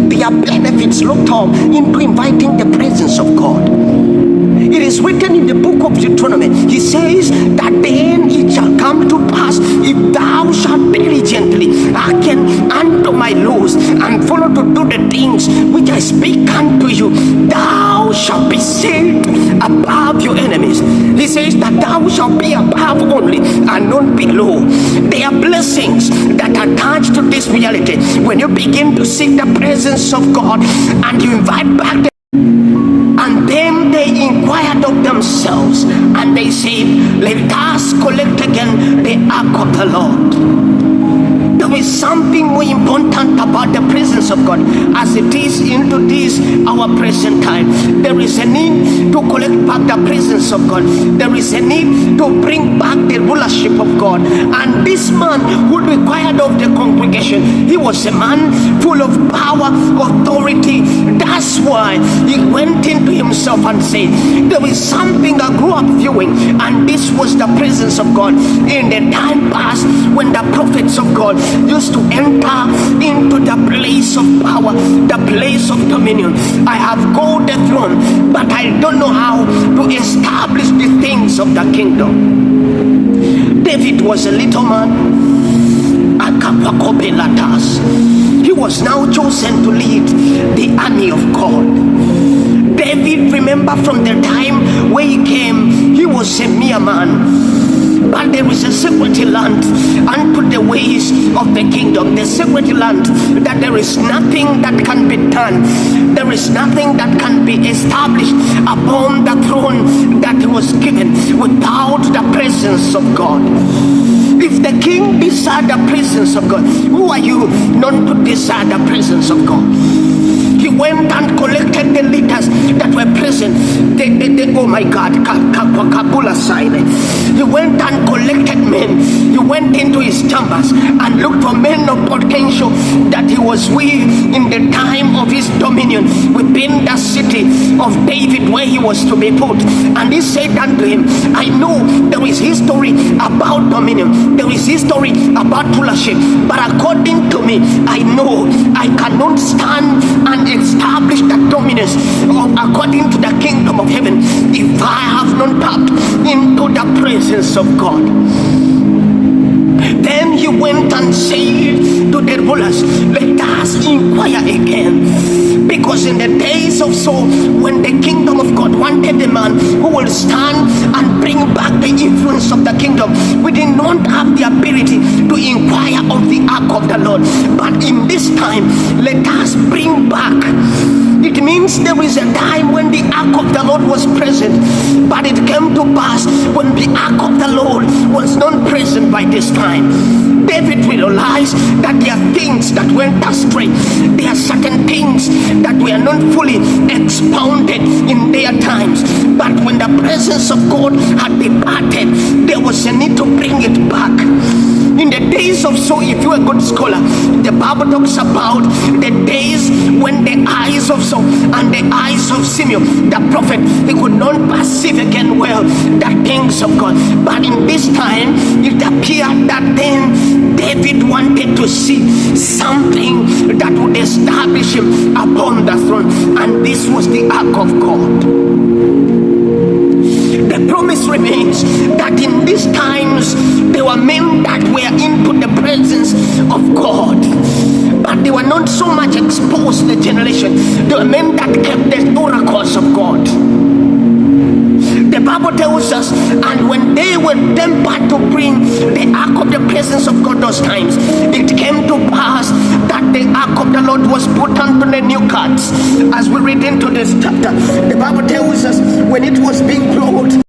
there are benefits locked up into inviting the presence of God. It is written in the book of Deuteronomy. He says that then it shall come to pass, if thou shalt diligently hearken unto my laws and follow to do the things which I speak unto you, thou shalt be set above your enemies. He says that thou shalt be above only and not below. There are blessings that are attached to this reality. When you begin to seek the presence of God and you invite back the, and then they inquired of themselves and they said, let us collect again the ark of the Lord. There is something more important about the presence of God as it is into this our present time. There is a need to collect back the presence of God. There is a need to bring back the rulership of God. And this man who required of the congregation, he was a man full of power, authority. That's why he went into himself and said, there is something I grew up viewing, and this was the presence of God. In the time past, when the prophets of God used to enter into the place of power, the place of dominion. I have got the throne, but I don't know how to establish the things of the kingdom. David was a little man. He was now chosen to lead the army of God. David, remember from the time when he came, he was a mere man. But there is a secret land unto the ways of the kingdom. The secret land that there is nothing that can be done. There is nothing that can be established upon the throne that was given without the presence of God. If the king desired the presence of God, who are you not to desire the presence of God? He went and collected the leaders that were present. Oh my God, he went and collected men. He went into his chambers and looked for men of potential that he was with in the time of his dominion within the city of David where he was to be put. And he said unto him, I know there is history about dominion, there is history about rulership, but according to me, I know I cannot stand and establish the dominance according to the kingdom of heaven if I have not tapped into the presence of God. Then he went and said to the rulers, let us inquire again. Because in the days of Saul, when the kingdom of God wanted a man who will stand and bring back the influence of the kingdom, we did not have the ability to inquire of the ark of the Lord. But in this time, let us bring back. It means there is a time when the ark of the Lord was present, but it came to pass when the ark of the Lord was not present by this time. David realized that there are things that went astray. There are certain things that were not fully expounded in their times. But when the presence of God had departed, there was a need to bring it back. In the days of Saul, if you're a good scholar, the Bible talks about the days when the eyes of Saul and the eyes of Simeon, the prophet, he could not perceive again well the things of God. But in this time, it appeared that then David wanted to see something that would establish him upon the throne, and this was the ark of God. The promise remains that in these times there were men that were into the presence of God, but they were not so much exposed to the generation. They were men that kept the oracles of God. The Bible tells us, and when they were tempered to bring the ark of the presence of God those times, it came to pass that the ark of the Lord was put onto the new carts. As we read into this chapter, the Bible tells us when it was being brought,